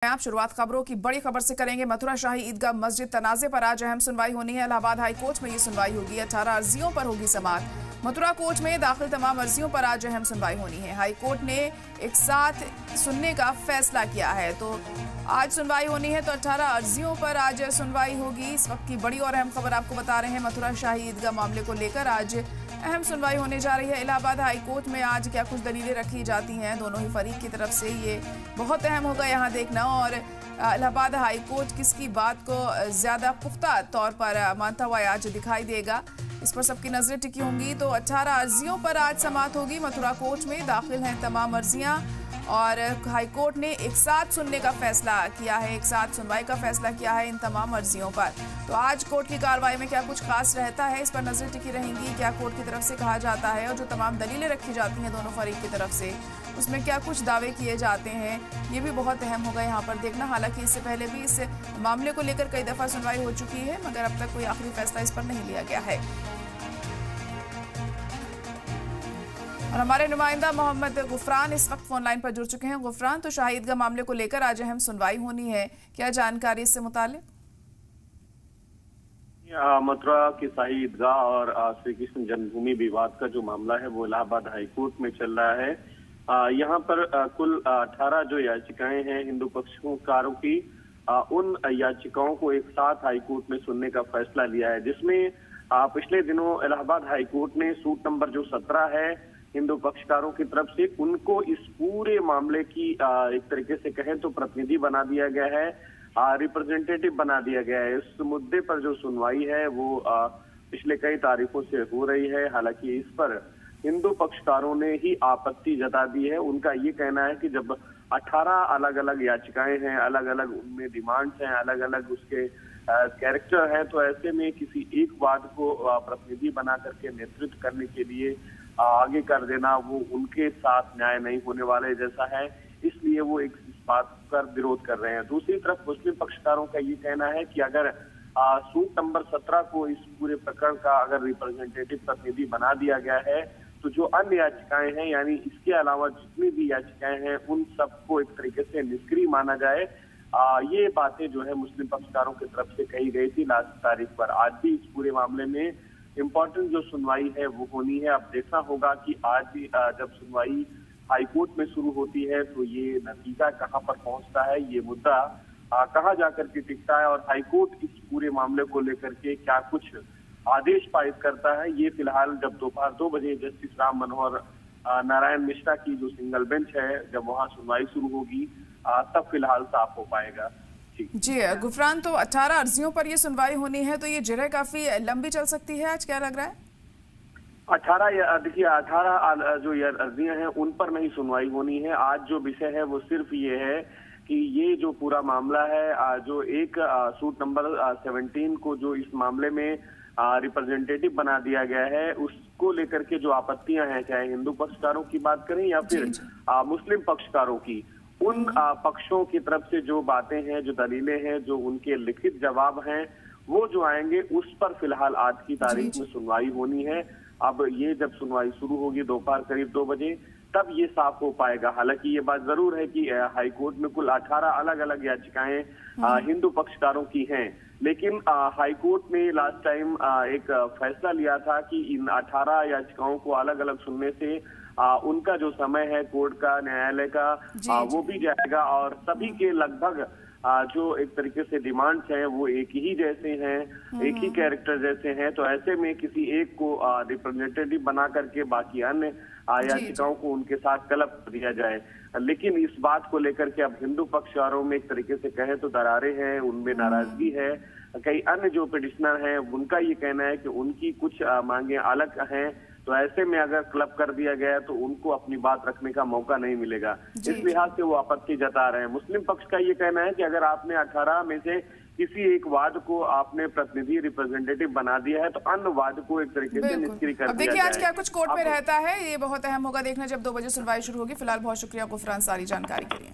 आप शुरुआत खबरों की बड़ी खबर से करेंगे। मथुरा शाही ईदगाह मस्जिद तनाजे पर आज अहम सुनवाई होनी है। इलाहाबाद हाई कोर्ट में ये सुनवाई होगी। 18 अर्जियों पर होगी समाअत। मथुरा कोर्ट में दाखिल तमाम अर्जियों पर आज अहम सुनवाई होनी है। हाई कोर्ट ने एक साथ सुनने का फैसला किया है, तो आज सुनवाई होनी है। तो 18 अर्जियों पर आज सुनवाई होगी। इस वक्त की बड़ी और अहम खबर आपको बता रहे हैं। मथुरा शाही ईदगाह मामले को लेकर आज अहम सुनवाई होने जा रही है। इलाहाबाद हाई कोर्ट में आज क्या कुछ दलीलें रखी जाती हैं दोनों ही फरीक की तरफ से, ये बहुत अहम होगा यहाँ देखना। और इलाहाबाद हाई कोर्ट किसकी बात को ज्यादा पुख्ता तौर पर मानता हुआ आज दिखाई देगा, इस पर सबकी नजरें टिकी होंगी। तो 18 अर्जियों पर आज समाअत होगी। मथुरा कोर्ट में दाखिल हैं तमाम अर्जियां और हाई कोर्ट ने एक साथ सुनने का फैसला किया है, एक साथ सुनवाई का फैसला किया है इन तमाम अर्जियों पर। तो आज कोर्ट की कार्रवाई में क्या कुछ खास रहता है, इस पर नजरें टिकी रहेंगी। क्या कोर्ट की तरफ से कहा जाता है और जो तमाम दलीलें रखी जाती हैं दोनों फरीक की तरफ से, उसमें क्या कुछ दावे किए जाते हैं, ये भी बहुत अहम होगा यहाँ पर देखना। हालांकि इससे पहले भी इस मामले को लेकर कई दफा सुनवाई हो चुकी है, मगर अब तक कोई आखिरी फैसला इस पर नहीं लिया गया है। और हमारे नुमाइंदा मोहम्मद गुफरान इस वक्त फोन लाइन पर जुड़ चुके हैं। गुफरान, तो शाही ईदगाह मामले को लेकर आज अहम सुनवाई होनी है, क्या जानकारी इससे मुताल्लिक? मथुरा की शाही ईदगाह और श्री कृष्ण जन्मभूमि विवाद का जो मामला है वो इलाहाबाद हाई कोर्ट में चल रहा है। यहाँ पर कुल 18 जो याचिकाएं हैं हिंदू पक्षकारों की, उन याचिकाओं को एक साथ हाई कोर्ट में सुनने का फैसला लिया है, जिसमें पिछले दिनों इलाहाबाद हाई कोर्ट ने सूट नंबर जो 17 है हिंदू पक्षकारों की तरफ से, उनको इस पूरे मामले की एक तरीके से कहें तो प्रतिनिधि बना दिया गया है, रिप्रेजेंटेटिव बना दिया गया है। इस मुद्दे पर जो सुनवाई है वो पिछले कई तारीखों से हो रही है। हालांकि इस पर हिंदू पक्षकारों ने ही आपत्ति जता दी है। उनका ये कहना है कि जब 18 अलग अलग याचिकाएं हैं, अलग अलग उनमें डिमांड्स हैं, अलग अलग उसके कैरेक्टर है, तो ऐसे में किसी एक वाद को प्रतिनिधि बना करके नेतृत्व करने के लिए आगे कर देना वो उनके साथ न्याय नहीं होने वाले जैसा है, इसलिए वो इस बात का विरोध कर रहे हैं। दूसरी तरफ मुस्लिम पक्षकारों का ये कहना है कि अगर सूट नंबर 17 को इस पूरे प्रकरण का अगर रिप्रेजेंटेटिव प्रतिनिधि बना दिया गया है, तो जो अन्य याचिकाएं हैं यानी इसके अलावा जितनी भी याचिकाएं हैं उन सबको एक तरीके से निष्क्रिय माना जाए। ये बातें जो है मुस्लिम पक्षकारों की तरफ से कही गई थी लास्ट तारीख पर। आज भी इस पूरे मामले में इम्पोर्टेंट जो सुनवाई है वो होनी है। अब देखना होगा कि आज भी जब सुनवाई हाईकोर्ट में शुरू होती है तो ये नतीजा कहां पर पहुंचता है, ये मुद्दा कहां जाकर के टिकता है और हाईकोर्ट इस पूरे मामले को लेकर के क्या कुछ आदेश पारित करता है, ये फिलहाल जब दोपहर 2 बजे जस्टिस राम मनोहर नारायण मिश्रा की जो सिंगल बेंच है जब वहां सुनवाई शुरू होगी तब फिलहाल साफ हो पाएगा। जी गुफरान, तो 18 अर्जियों पर ये सुनवाई होनी है, तो ये जिरह काफी लंबी चल सकती है, आज क्या लग रहा है? 18 देखिए 18 जो अर्जियां हैं उन पर नहीं सुनवाई होनी है। आज जो विषय है वो सिर्फ ये है कि ये जो पूरा मामला है, जो एक सूट नंबर 17 को जो इस मामले में रिप्रेजेंटेटिव बना दिया गया है उसको लेकर के जो आपत्तियां हैं, चाहे हिंदू पक्षकारों की बात करें या फिर मुस्लिम पक्षकारों की, उन पक्षों की तरफ से जो बातें हैं, जो दलीलें हैं, जो उनके लिखित जवाब हैं, वो जो आएंगे उस पर फिलहाल आज की तारीख में सुनवाई होनी है। अब ये जब सुनवाई शुरू होगी दोपहर करीब 2 बजे तब ये साफ हो पाएगा। हालांकि ये बात जरूर है कि हाईकोर्ट में कुल 18 अलग अलग याचिकाएं हिंदू पक्षकारों की हैं, लेकिन हाईकोर्ट ने लास्ट टाइम एक फैसला लिया था कि इन 18 याचिकाओं को अलग अलग सुनने से उनका जो समय है कोर्ट का, न्यायालय का, वो भी जाएगा और सभी के लगभग जो एक तरीके से डिमांड्स हैं वो एक ही जैसे हैं, एक ही कैरेक्टर जैसे हैं। तो ऐसे में किसी एक को रिप्रेजेंटेटिव बना करके बाकी अन्य याचिकाओं को उनके साथ क्लब कर दिया जाए। लेकिन इस बात को लेकर के अब हिंदू पक्षकारों में एक तरीके से कहें तो दरारें हैं, उनमें नाराजगी है। कई अन्य जो पिटिशनर हैं उनका ये कहना है कि उनकी कुछ मांगे अलग हैं, तो ऐसे में अगर क्लब कर दिया गया तो उनको अपनी बात रखने का मौका नहीं मिलेगा। इस लिहाज से वो आपत्ति जता रहे हैं। मुस्लिम पक्ष का ये कहना है कि अगर आपने 18 में से किसी एक वाद को आपने प्रतिनिधि रिप्रेजेंटेटिव बना दिया है तो अन्य वाद को एक तरीके से निष्क्रिय कर दिया जाए। देखिए आज क्या कुछ कोर्ट में रहता है, ये बहुत अहम होगा देखना जब 2 बजे सुनवाई शुरू होगी। फिलहाल बहुत शुक्रिया गुफरान सारी जानकारी के लिए।